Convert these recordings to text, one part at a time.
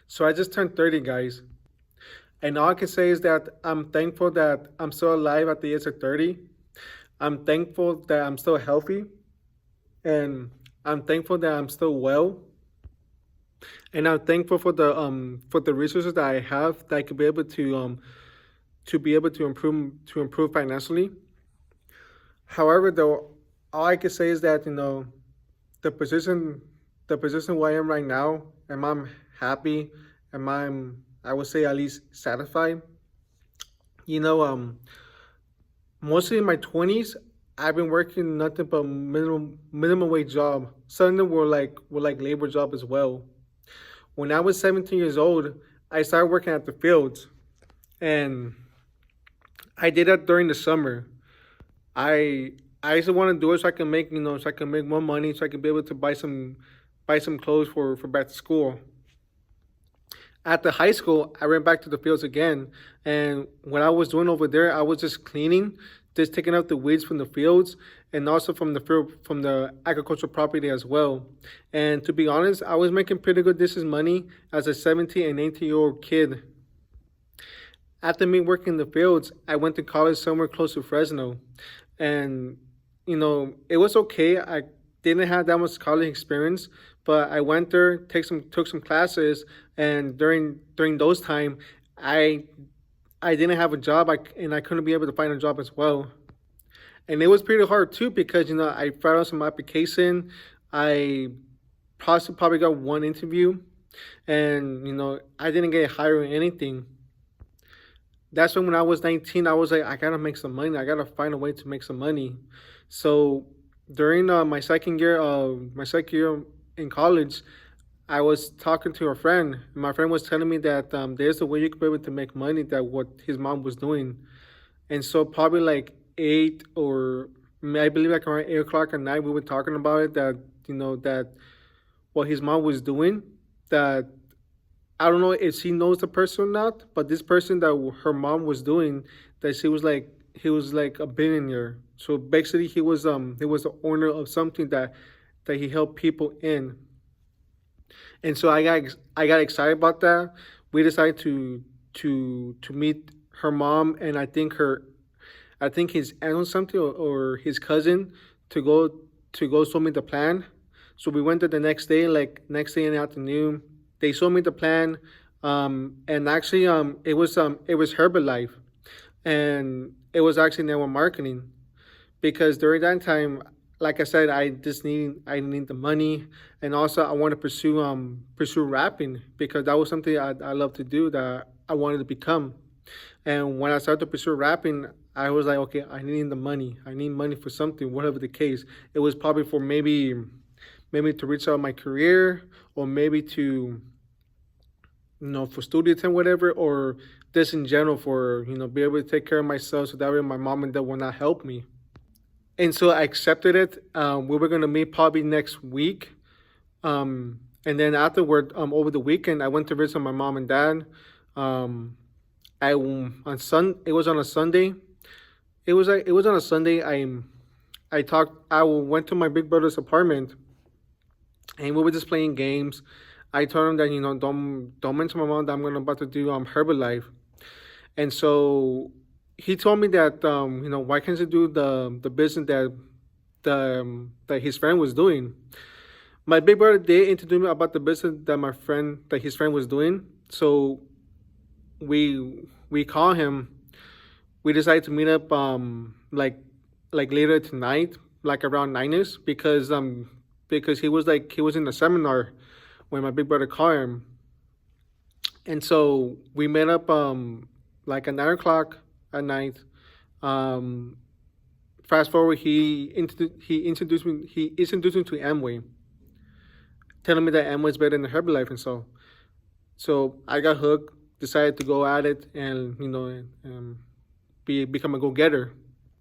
So I just turned 30, guys. And all I can say is that I'm thankful that I'm still alive at the age of 30. I'm thankful that I'm still healthy. And I'm thankful that I'm still well. And I'm thankful for the resources that I have that I could be able to be able to improve financially. However, though, all I can say is that the position the position where I am right now, am I happy? Am I would say at least satisfied? You know, mostly in my 20s, I've been working nothing but minimum wage job. Some of them were like labor job as well. When I was 17 years old, I started working at the fields, and I did that during the summer. I I just want to do it so I can make so I can make more money, so I can be able to buy some clothes for back to school. At the high school, I went back to the fields again, and what I was doing over there, I was just cleaning, just taking out the weeds from the fields, and also from the field, from the agricultural property as well. And to be honest, I was making pretty good distance money as a 17 and 18-year-old kid. After me working in the fields, I went to college somewhere close to Fresno, and it was okay. I didn't have that much college experience, but I went there, took some classes, and during those time, I I didn't have a job, and I couldn't be able to find a job as well. And it was pretty hard too because I filed out some application. I probably got one interview, and I didn't get hired or anything. That's when I was 19, I was like, I gotta make some money. I gotta find a way to make some money. So during my second year in college, I was talking to a friend. My friend was telling me that there's a way you could be able to make money that what his mom was doing. And so probably like I believe like around 8 o'clock at night, we were talking about it that that what his mom was doing, that I don't know if she knows the person or not, but this person that her mom was doing, that he was like a billionaire. So basically, he was the owner of something that he helped people in. And so I got excited about that. We decided to meet her mom, and I think his aunt or something, or his cousin, to go show me the plan. So we went there the next day, like next day in the afternoon. They showed me the plan, and actually, it was Herbalife, and it was actually network marketing, because during that time, like I said, I need the money, and also I want to pursue rapping, because that was something I love to do, that I wanted to become. And when I started to pursue rapping, I was like, okay, I need the money. I need money for something, whatever the case. It was probably for maybe to reach out my career, or maybe to for studio time, whatever, or just in general for be able to take care of myself, so that way my mom and dad will not help me. And so I accepted it. We were gonna meet probably next week, and then afterward, over the weekend, I went to visit my mom and dad. Um, it was on a Sunday. It was on a Sunday. I went to my big brother's apartment, and we were just playing games. I told him that don't mention my mom that I'm gonna about to do Herbalife, and so he told me that why can't you do the business that his friend was doing. My big brother did introduce me about the business that his friend was doing. So we call him. We decided to meet up like later tonight, like around 9ish, because he was in a seminar when my big brother called him. And so we met up like at 9 o'clock at night. Um, Fast forward, he introduced me to Amway, telling me that Amway is better than Herbalife, and so I got hooked. Decided to go at it, and become a go getter.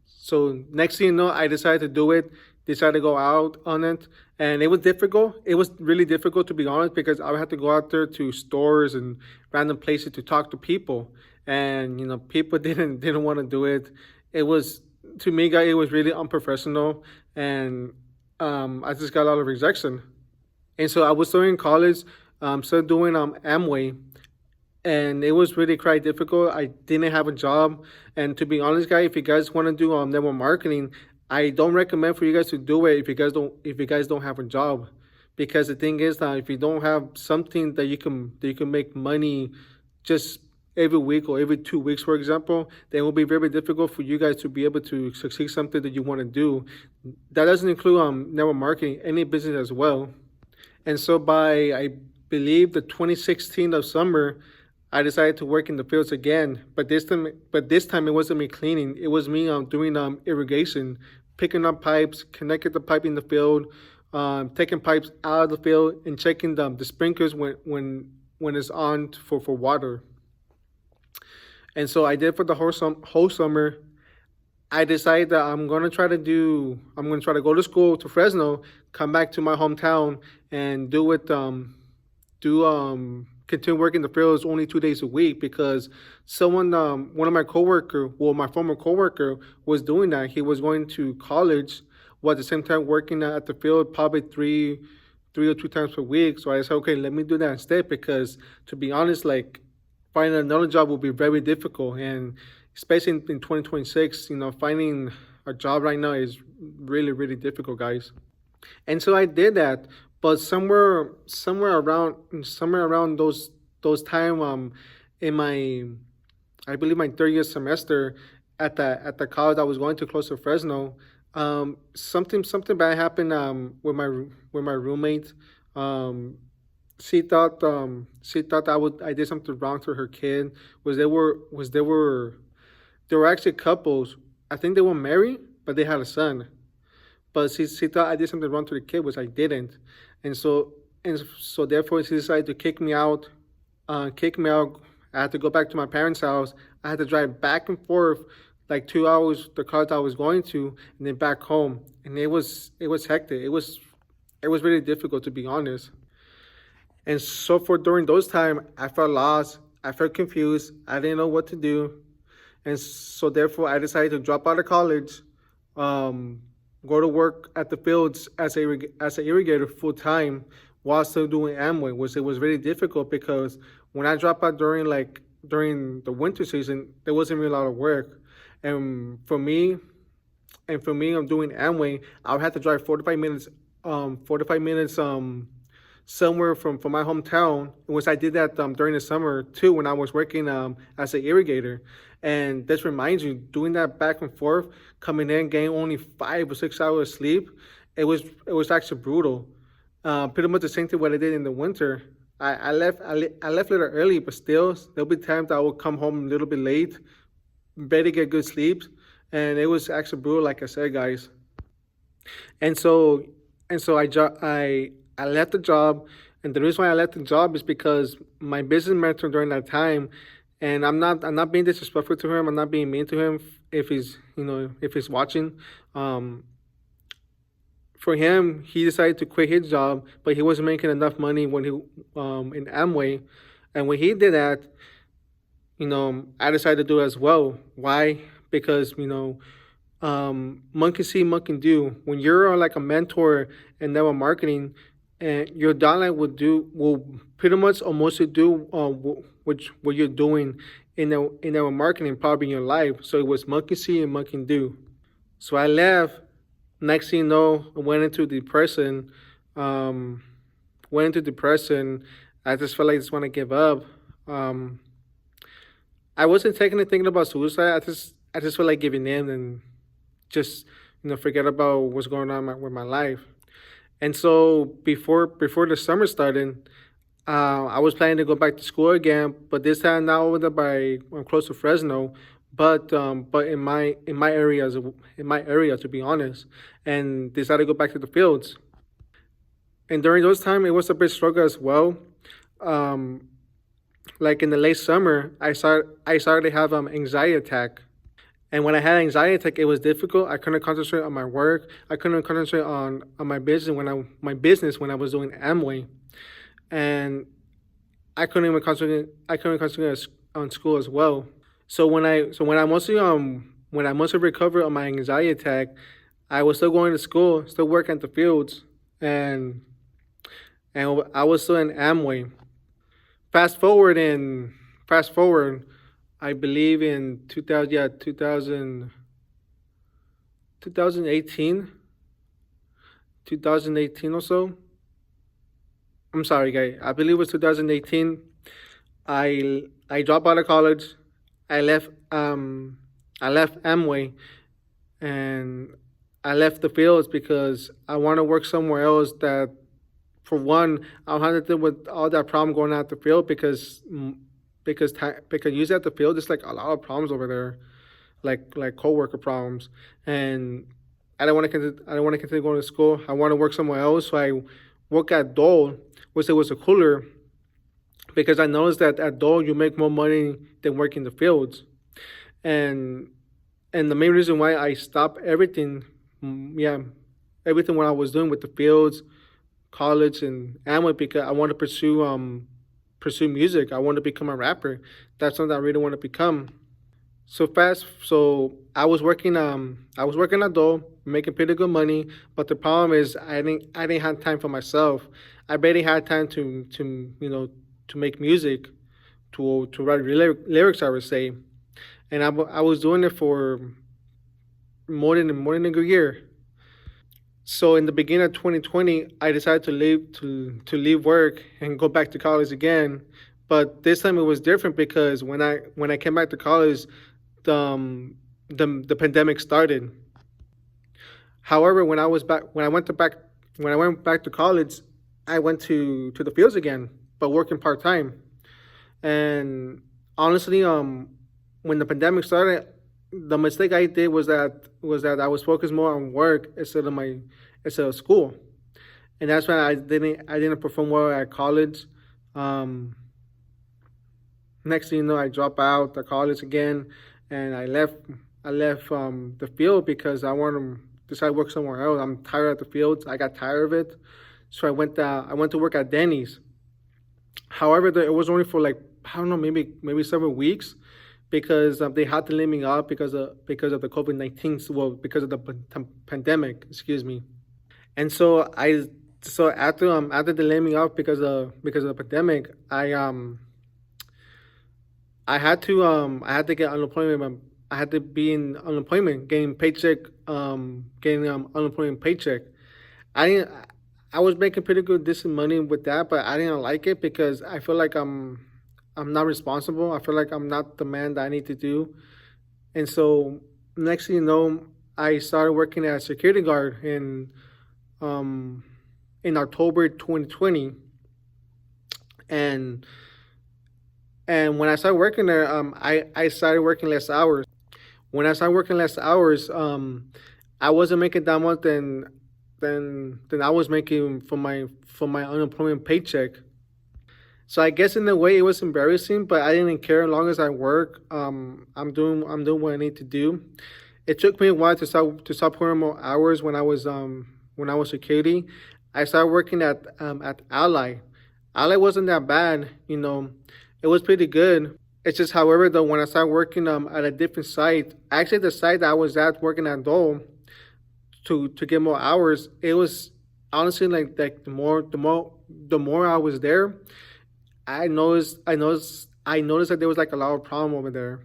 So next thing you know, I decided to do it. Decided to go out on it, and it was difficult. It was really difficult, to be honest, because I would have to go out there to stores and random places to talk to people, and people didn't want to do it. It was, to me, guy, it was really unprofessional, and I just got a lot of rejection. And so I was still in college. started doing Amway, and it was really quite difficult. I didn't have a job, and to be honest, guys, if you guys want to do network marketing, I don't recommend for you guys to do it if you guys don't have a job, because the thing is that if you don't have something that you can make money just every week or every 2 weeks, for example, then it will be very difficult for you guys to be able to succeed something that you want to do. That doesn't include network marketing, any business as well. And so by I believe the 2016 of summer, I decided to work in the fields again. But this time it wasn't me cleaning. It was me doing irrigation, picking up pipes, connecting the pipe in the field, taking pipes out of the field, and checking the sprinklers when it's on for water. And so I did for the whole summer. I decided that I'm gonna try to go to school to Fresno, come back to my hometown, and do continue working the fields only 2 days a week, because one of my coworker, well, my former coworker, was doing that. He was going to college while at the same time working at the field probably three or 2 times per week. So I said, okay, let me do that instead, because to be honest, like, finding another job will be very difficult, and especially in 2026, finding a job right now is really difficult, guys. And so I did that, but somewhere around those time, in my, I believe, my third year semester at the college I was going to close to Fresno, something bad happened with my roommate. Um, she thought I did something wrong to her kid. They were actually couples. I think they were married, but they had a son. But she thought I did something wrong to the kid, which I didn't. And so therefore she decided to kick me out. Kick me out. I had to go back to my parents' house. I had to drive back and forth like 2 hours the car that I was going to, and then back home. And it was hectic. It was really difficult, to be honest. And so for during those time, I felt lost. I felt confused. I didn't know what to do. And so therefore I decided to drop out of college, um, go to work at the fields as an irrigator full time while still doing Amway, which it was very difficult, because when I dropped out during the winter season, there wasn't really a lot of work. And for me, I'm doing Amway, I would have to drive 45 minutes somewhere from my hometown, which I did that during the summer too when I was working as an irrigator. And this reminds you, doing that back and forth, coming in, getting only 5 or 6 hours sleep, it was actually brutal. Pretty much the same thing what I did in the winter. I left a little early, but still there'll be times that I will come home a little bit late, better get good sleep, and it was actually brutal, like I said, guys. And so I left the job, and the reason why I left the job is because my business mentor during that time, and I'm not being disrespectful to him. I'm not being mean to him if he's watching. Um, for him, he decided to quit his job, but he wasn't making enough money when he in Amway, and when he did that, I decided to do it as well. Why? Because monkey see, monkey do. When you're like a mentor in network marketing, and your downline will pretty much almost do which what you're doing in network marketing probably in your life. So it was monkey see and monkey do. So I left. Next thing you know, I went into depression. Um, went into depression. I just felt like I just want to give up. Um, I wasn't thinking about suicide. I just felt like giving in and just forget about what's going on with my life. And so before the summer started, I was planning to go back to school again, but this time not over there by close to Fresno, but in my area, to be honest, and decided to go back to the fields. And during those time, it was a bit struggle as well. Um, like in the late summer, I started to have anxiety attack. And when I had anxiety attack, it was difficult. I couldn't concentrate on my work. I couldn't concentrate on my business when I was doing Amway, and I couldn't even concentrate on school as well. So when I mostly recovered on my anxiety attack, I was still going to school, still working at the fields, and and I was still in Amway. Fast forward and fast forward, I believe in 2000, yeah, 2000, 2018, 2018 or so. I'm sorry, guy. I believe it was 2018. I dropped out of college. I left I left Amway, and I left the fields because I want to work somewhere else that, for one, I don't have to deal with all that problem going out the field because usually at the field there's like a lot of problems over there, like coworker problems, and I don't want to continue going to school. I want to work somewhere else. So I work at Dole, which it was a cooler, because I noticed that at Dole you make more money than working the fields, and and the main reason why I stopped everything, yeah, everything what I was doing with the fields, college, and Amway, because I want to pursue music. I want to become a rapper. That's something I really want to become. So I was working at Dole, making pretty good money, but the problem is I didn't have time for myself. I barely had time to make music, to write lyrics, I would say, and I was doing it for more than a good year. So in the beginning of 2020, I decided to leave work and go back to college again. But this time it was different because when I came back to college, the pandemic started. However, when I went back to college, I went to the fields again, but working part time. And honestly, when the pandemic started, the mistake I did was that I was focused more on work instead of school, and that's why I didn't perform well at college. Um, Next thing you know, I dropped out of college again, and I left the field because I want to decide to work somewhere else. I'm tired of the fields. I got tired of it, so I went to work at Denny's. However, it was only for like, I don't know, maybe several weeks, because they had to lay me off because of the COVID-19. Well, because of the pandemic. Excuse me. And so after they laid me off because of the pandemic, I had to get unemployment. I had to be in unemployment, getting unemployment paycheck. I didn't. I was making pretty good decent money with that, but I didn't like it because I feel like I'm not responsible. I feel like I'm not the man that I need to do. And so next thing you know, I started working as a security guard um in October 2020, and when I started working there, I started working less hours. When I started working less hours, I wasn't making that much than I was making for my unemployment paycheck. So I guess in a way it was embarrassing, but I didn't care as long as I work. I'm doing what I need to do. It took me a while to start putting more hours when I was security. I started working at Ally. Ally wasn't that bad, it was pretty good. It's just, however, though, when I started working at a different site, actually the site that I was at working at Dole, to get more hours, it was honestly like the more I was there, I noticed that there was like a lot of problem over there.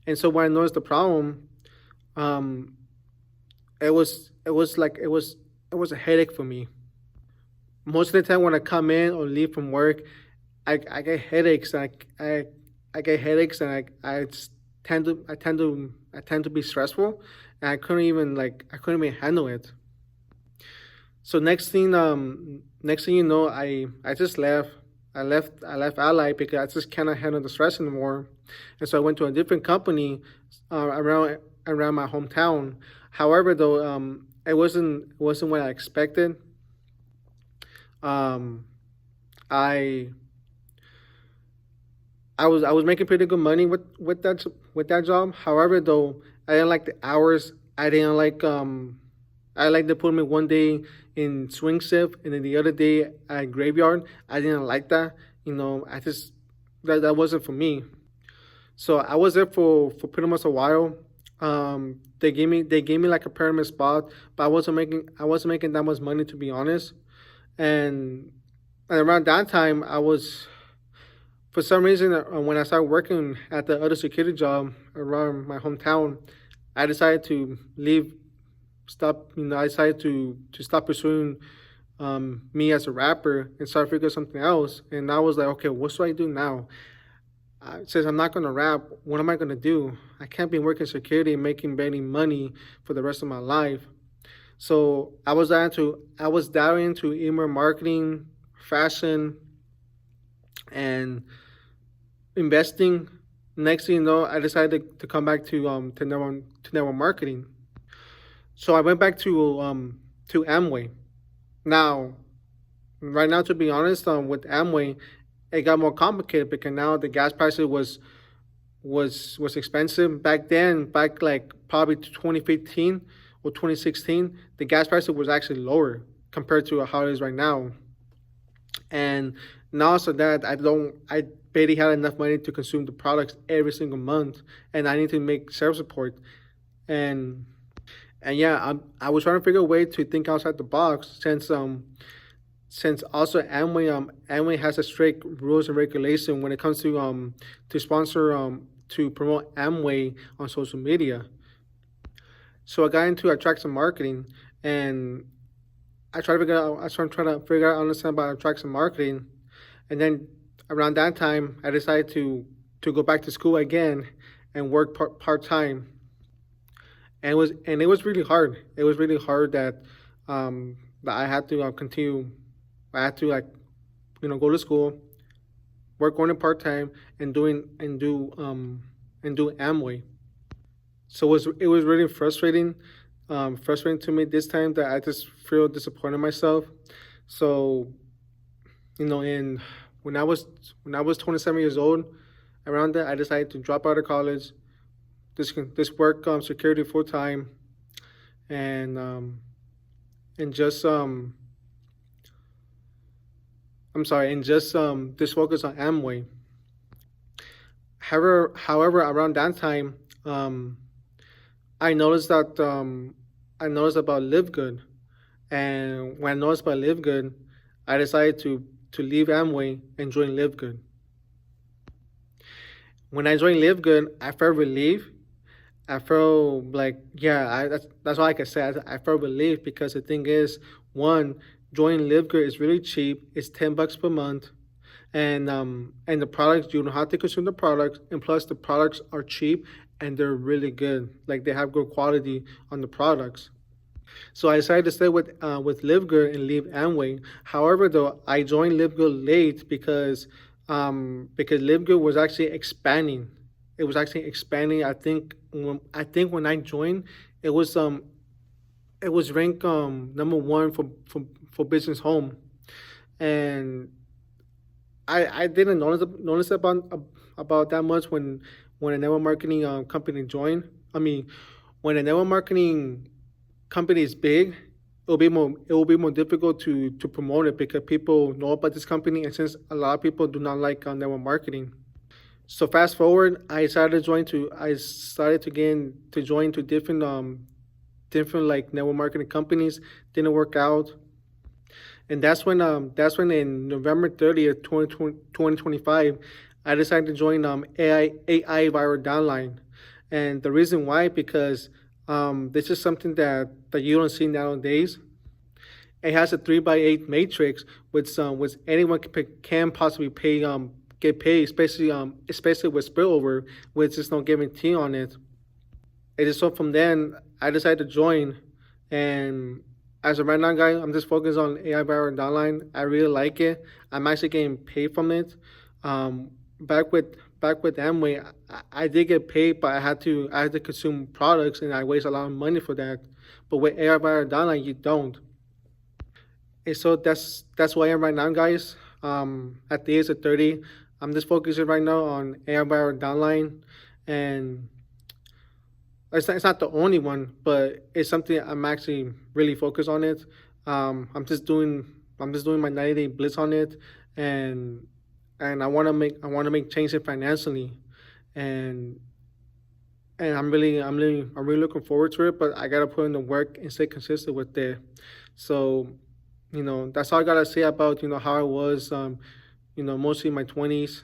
And so when I noticed the problem, um, it was a headache for me. Most of the time when I come in or leave from work, I get headaches. I get headaches, and I tend to be stressful, and I couldn't even handle it. So next thing you know, I just left. I left Ally because I just cannot handle the stress anymore, and so I went to a different company around my hometown. However, though, it wasn't what I expected. Um, I I was making pretty good money with that job. However, though, I didn't like the hours. I like they put me one day in swing shift and then the other day at graveyard. I didn't like that. I just that wasn't for me. So I was there for pretty much a while. They gave me like a pyramid spot, but I wasn't making that much money, to be honest. And And around that time, I was, for some reason, when I started working at the other security job around my hometown, I decided to leave, stop, I decided to stop pursuing me as a rapper and start figuring something else. And I was like, okay, what should I do now? Since I'm not gonna rap, what am I gonna do? I can't be working security and making barely money for the rest of my life. So I was diving into email marketing, fashion, and investing. Next thing you know, I decided to come back to network marketing. So I went back to Amway. Now, right now, to be honest, with Amway, it got more complicated because now the gas prices was expensive back then. Back like probably 2015 or 2016, the gas prices was actually lower compared to how it is right now. And now, so that I barely had enough money to consume the products every single month, and I need to make self support. And yeah, I was trying to figure a way to think outside the box, since also Amway has a strict rules and regulation when it comes to sponsor to promote Amway on social media. So I got into attraction marketing, and I started trying to figure out understand about attraction marketing, and then around that time I decided to go back to school again and work part time, and it was really hard. It was really hard that I had to continue. I had to like go to school, work on it part time, and do Amway. So it was really frustrating to me this time that I just feel disappointed in myself. So in when I was 27 years old, around that I decided to drop out of college, this work security full time, and just I'm sorry, and just this focus on Amway. However, around that time, I noticed that I noticed about Live Good, and when I noticed about Live Good, I decided to leave Amway and join Live Good. When I joined Live Good, I felt relief. I felt like, yeah, that's all I can say. I felt relief because the thing is, one, joining Live Good is really cheap. It's $10 per month, and the products, you don't have to consume the products, and plus the products are cheap and they're really good. Like they have good quality on the products. So I decided to stay with Live Good and leave Amway. However, though, I joined Live Good late because Live Good was actually expanding. It was actually expanding. I think when I joined, it was um it was ranked number one for business home, and I didn't notice about that much when a network marketing company joined. I mean, when a network marketing company is big, it will be more difficult to promote it because people know about this company, and since a lot of people do not like network marketing. So fast forward, I started to join to different like network marketing companies. Didn't work out, and that's when in November 30th, 2025, I decided to join AI viral downline. And the reason why, because this is something that you don't see nowadays. It has a 3 by 8 matrix, which anyone can possibly get paid, especially with spillover, which is no guarantee on it. And just so from then, I decided to join, and as of right now, guys, I'm just focused on AI viral downline. I really like it. I'm actually getting paid from it. Um, back with Amway, I did get paid, but I had to consume products, and I waste a lot of money for that. But with AI viral downline, you don't. And so that's where I am right now, guys. At the age of 30, I'm just focusing right now on AI viral downline, and it's not the only one, but it's something I'm actually really focused on it. I'm just doing my 90-day blitz on it, and I want to make changes financially, and I'm really looking forward to it. But I gotta put in the work and stay consistent with it. So That's all I gotta say about how I was, mostly in my 20s,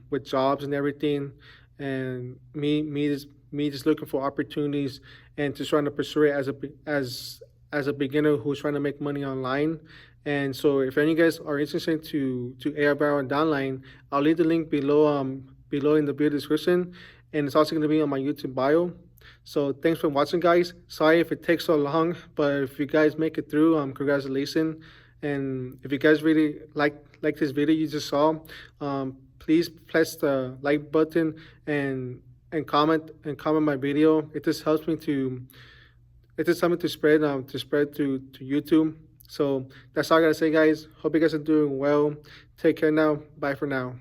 with jobs and everything, and me just looking for opportunities and just trying to pursue it as a beginner who's trying to make money online. And so, if any of you guys are interested to air barrel and downline, I'll leave the link below in the video description, and it's also going to be on my YouTube bio. So thanks for watching, guys. Sorry if it takes so long, but if you guys make it through, congratulations. And if you guys really like this video you just saw, please press the like button and comment my video. It just helps me to it just something to spread to YouTube. So that's all I gotta say, guys. Hope you guys are doing well. Take care now. Bye for now.